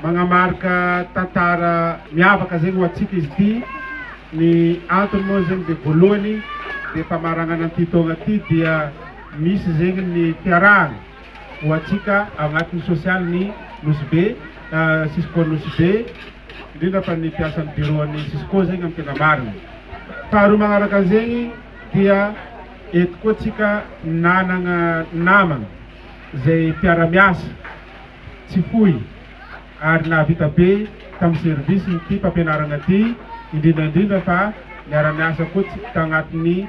Magnamarika tantara miavaka zegny ho antsika izy ity. Ny antony moa zegny dia voalohany dia famaragnana an'ity taogna ity dia misy zegny ny tiarahana ho antsika agnatin'ny sosialy Nosy Be, Cisco Nosy Be, indrindra fa ny mpiasan'ny biroan'ny Cisco zegny amin'ny tena marina. Faharoa magnaraka zegny dia eto koa tsika nanagna namana zay mpiara-miasa tsy fohy ary nahavita be tamin'ny service nyty fampianarana ty, indrindra fa miara-miasa koa tsika tagnatin'ny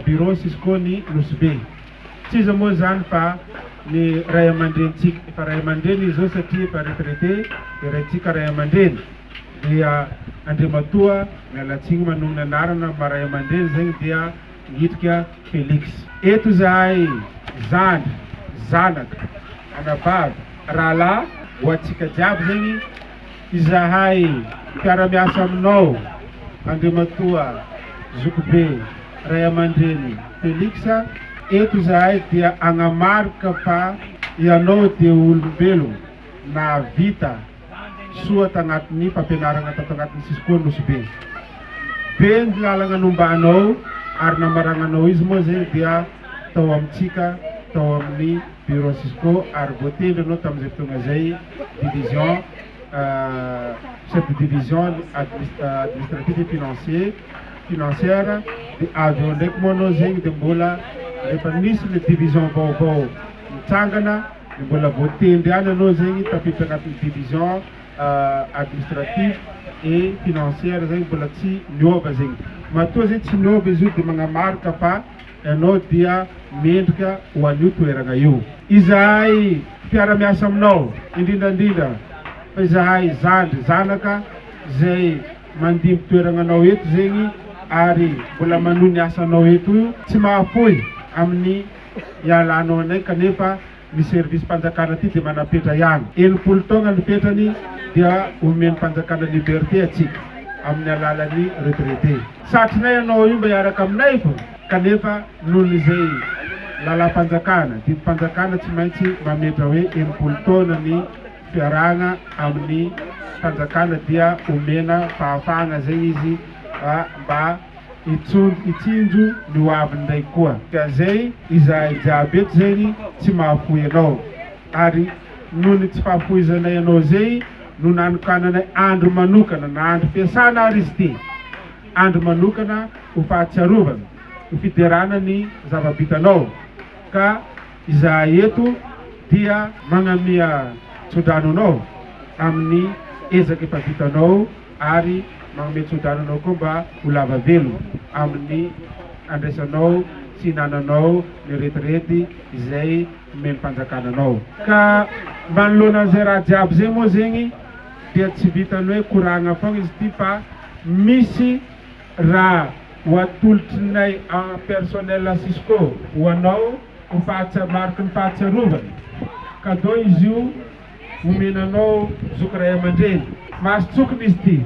birao Cisco ny Nosy Be. Tsy iza moa zany fa ny ray aman-drenitsika, efa ray aman-dreny izao satria efa retraité, dia raintsika ray aman-dreny dia andriamatoa mialatsiny manomana anarana maray aman-dreny zegny dia Nitrika Felix. Eto zahay zandry, zanaka, anabavy, rahalahy ho antsika jiaby zegny izahay mpiara-miasa aminao andriamatoa Zokobe ray aman-dreny Felixa. Eto zahay dia agnamarika fa ianao dia olombelogno na vita soa tagnatin'ny fampianarana tato agnatin'ny Cisco Nosy Be. Be ny lalagna nombanao ary namaragnanao izy moa zegny dia tao amintsika tao amin'ny bureau Cisco ary voatendry anao tamin'izay fotoagna zay division chef de division administratif et financière dia avy eo ndraiky moa anao zegny dia mbola rehefa nisy le division vaovao nitsangana dia mbola voatendry any anao zegny tafiditra agnatin'ny division administratif et financière zegny mbola tsy niova zegny. Matoa zegny tsy niova izy io dia magnamarika fa ianao dia mendrika ho an'io toerana io. Izahay mpiara-miasa aminao indrindrandrindra fa izahay zandry zanaka zay mandimby toerananao eto zegny ary mbola manohy ny asanao eto io tsy mahafoy amin'ny ialanao anay kanefa ny service mpanjakana ty dia manapetra ihany. 70 taogna nipetrany dia omeny mpanjakana liberté atsika amin'ny alalan'ny retraité. Satrinay ianao io mba hiaraka aminay fo kanefa noho izay lalam-panjakana dia mpanjakana tsy maintsy mametra hoe 70 taona ny fiaragna amin'ny mpanjakana dia omena fahafahana zay izy mba itsinjo ny hoaviny ndraiky koa. Ka zay izahay jiaby eto zegny tsy mahafoy anao ary noho ny tsy fahafoizanay anao zay no nanokananay andro manokana na andro fiasana ary izy ty, andro manokana ho fahatsiarovana ho fiderana ny zava-bitanao. Ka izahay eto dia magnamia tsodrano amin'ny ezaka efa vitanao ary magnamia tsodrano koa mba ho lava velo amin'ny andraisanao sy hinananao ny retirety izay omeny mpanjakananao. Ka manoloana an'izay raha jiaby zay moa zegny dia tsy vitany hoe koragna fogna izy ty fa misy raha ho atolotrinay personnel Cisco ho anao ho mariky ny fahatsiarovana. Kadô izy io omenanao zoky ray aman-dreny mahasotsokony izy ty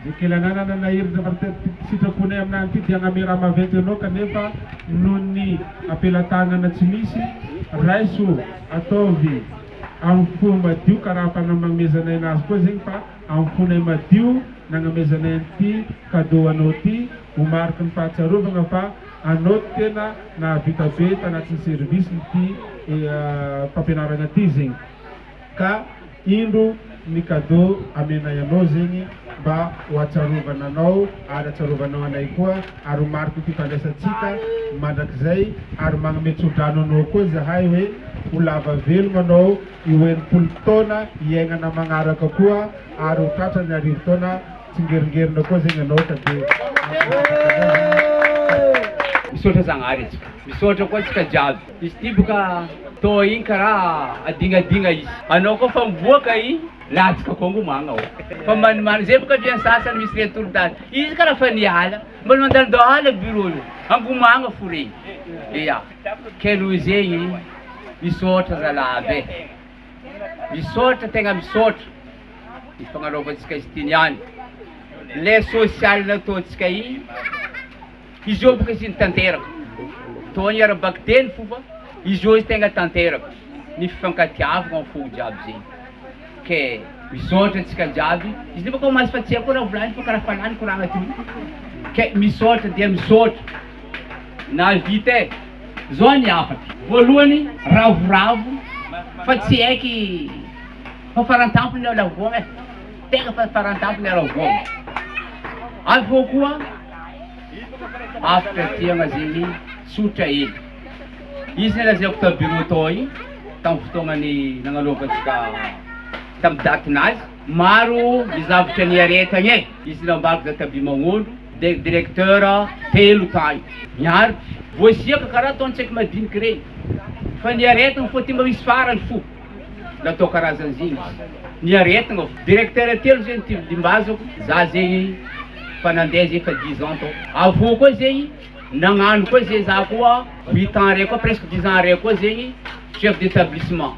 zay kelanana nahiry sitraponay aminany ty dia agname raha maventy anao kanefa noho ny apelatanana tsy misy raiso ataovy amin'ny fo madio karaha fanamamezanay anazy koa zegny fa amin'ny fonay madio nagnamezanay an'ity kadô anao ty ho mariky ny fahatsiarovana fa anao tena nahavita be tanatin'ny service nyty fampianarana ty zegny. Ka indro ny kadô amenay anao zegny mba ho atsiarovana anao ary atsiarovanao anay koa ary ho mariky fifandraisantsika mandrakizay ary magname tsodrano anao koa zahay hoe ho lava velogno anao io 80 taona iaignana magnaraka koa ary ho tratrany 10 taona tsingeringerina koa zegny anao ka dia misaotra zagnahary etsika, misaotra koa tsika jiaby. Izy ty boka tô igny karaha adingadinga izy anao koa fa miboaka i latsaka koa ngomagna ao fa manimany zay boka viany sasany misy retolotany izy karaha fa niala mbola mandalo-dohala bureau io angomagna fo regny. Ia kelo zegny misaotra zalahy be, misaotra tegna misaotra ifagnanaovantsika izy ty niany le social nataontsika izy io boka izy nitanteraka tô niara-baky teny fo fa izy io izy tegna tanteraka ny fifankatiavana amin'ny fo jiaby zegny ke misaotra antsika jiaby. Izy nefa koa mahazo fatsiako koa raha volany fa karaha falany koragna ty. Ke misaotra dia misaotra. Na vita e. Zao ny afatra. Voalohany ravoravo fa tsy haiky fa farantampony ao lavogna e. Tena fa farantampony ao lavogna. Avy koa afatra tiagna zegny sotra hely. Izy ny lazaiko ta birao tao iny tamin'ny fotoagnany nagnalovantsika tamin'ny datinazy. Maro ny zavatra ny aretagny e. Izy nambariko za taby magnolo directeur telo tany miaritra voasiaka karaha ataontsaiky madiniky regny fa ny aretagny fô ty mba misy farany fo natao karazany zegny. Ny aretagna directeur telo zegny ty dimbazako za zegny fa nandeha zegny fa 10 ans tao. Avô koa zegny nagnano koa zegny za koa 8 ans raiky koa presque 10 ans raiky koa zegny chef d'établissement.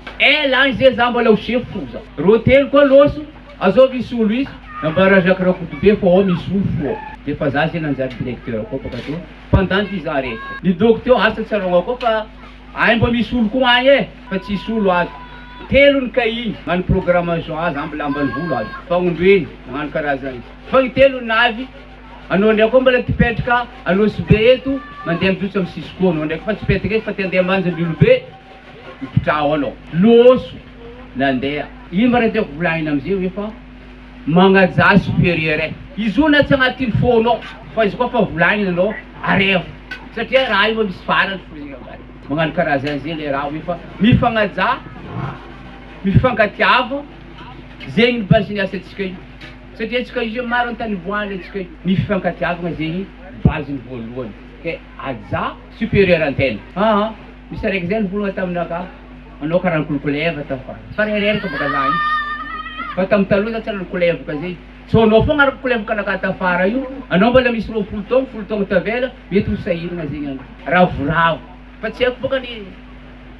Lany zegny za mbola ho chef foza. Ro telo koa loso azao misy olo izy nambarazaka raha kotobe fa ao misy olo fo. Defa za zegny nanjary directeur koa baka pendant 10 ans raiky. Ny docteur asa tsarogna koa fa ay mba misy olo koa agny e fa tsisy olo azy. Telo ny kahiny magnano programmation azy mbola ambany volo azy fagnondreny magnano karazany. Fa ny telo navy anao ndraiky koa mbola tipetraka a Nosy Be eto mandeha mijotso amin'ny Cisco anao ndraiky fa tsy petraka eto fa te andeha manja an'olobe mipitrao anao loso nandeha. Ino mba raha tiako volagnina amizay efa magnaja supérieur e. Izy io na tsy agnatin'ny fonao fa izy koa fa volagnina anao arevo satria raha io misy farany fo zegny ambany. Magnano karazany zay le raha efa mifagnaja mifankatiava zegny ny base ny asantsika io satria antsika io maro antany voany antsika io mifankatiavagna zegny base ny voalohany. Ke aja supérieur antena misy araiky zay nivolagna taminaka anao karaha nikolokoleva tafa farereraka baka za io fa tamin'ny taloha za tsy nikolevaka zay so anao foagna arakolevaka naka tafara io anao mbola misy 20 taogno tavela mety ho sahirana zegny ravoravo fa tsy haiko boka ny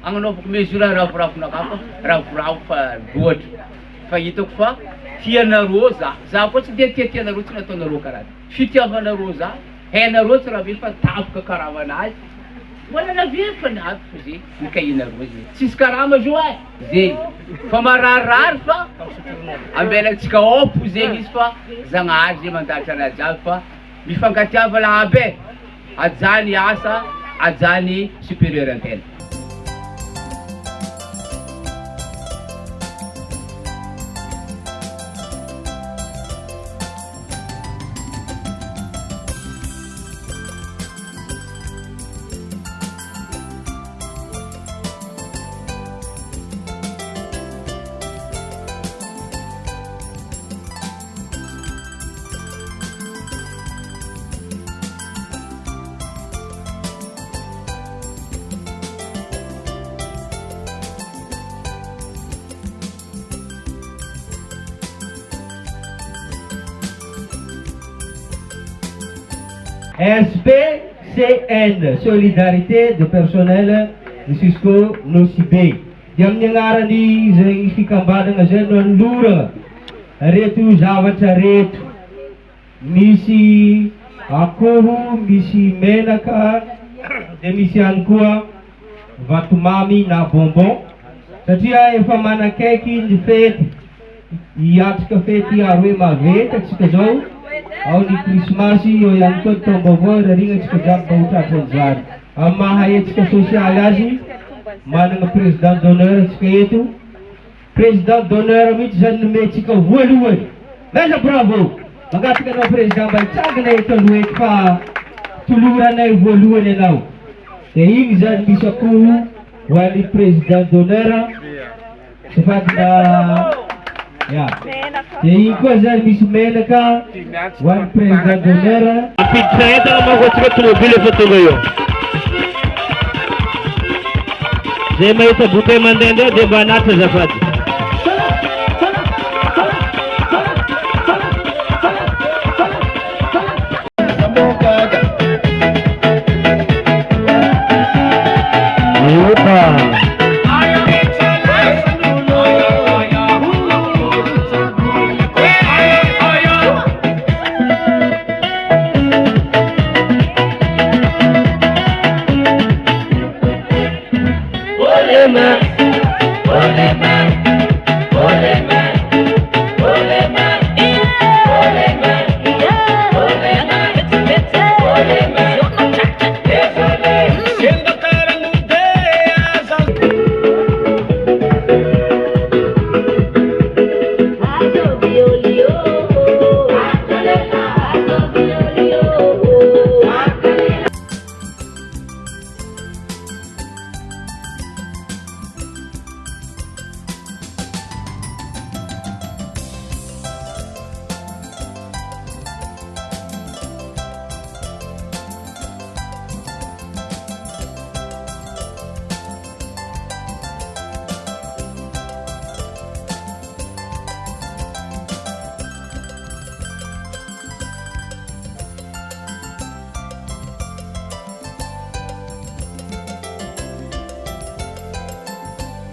agnanaovako mesure ravoravonaka fa ravoravo fa loatra fa hitako fa tianareo za koa tsy dia tianareo tsy nataonareo karaha fitiavanareo za hainareo tsy raha ve fa tapoka karavanazy wala na vy fa navy fo zegny nikahinareo zegny tsisy karama zo e zegny fa mararirary fa ambelantsika opo zegny izy fa zagnahary zegny mandahatra anazy aby fa mifankatiava lahaby e ajany asa ajany supérieur antena. SPCN, Solidarité de personnel de Cisco Nosy Be. Dia amin'ny agnarany izay fikambanana zay no anolorana reto zavatra reto. Misy akoho, misy menaka, dia misy ihany koa vatomamy na bonbon. Satria efa manakaiky ny fety, hiatrika fety aroe mavety atsika zao. Ao ny krismasy, ao ihany koa taom-baovao rarigna atsika jiaby mba ho tratra an'izany. Amin'ny mahaetsika sosialy azy manana président d'honneur atsika eto. Président d'honneur mihitsy zany nomentsika voalohany. Mesa bravo! Mangataka anao président mba hitsangana eto aloha eto fa toloranay voalohany anao. Dia igny zany misy akoho ho an'ny président d'honneur safady na dia igny koa zany misy menaka ho an'ny président d'honneur. Ampiditra entana manko atsika tomobily efa tonga eo. Zay mahita bouteille mandehandeha dia mba hanatra zafady. Opa!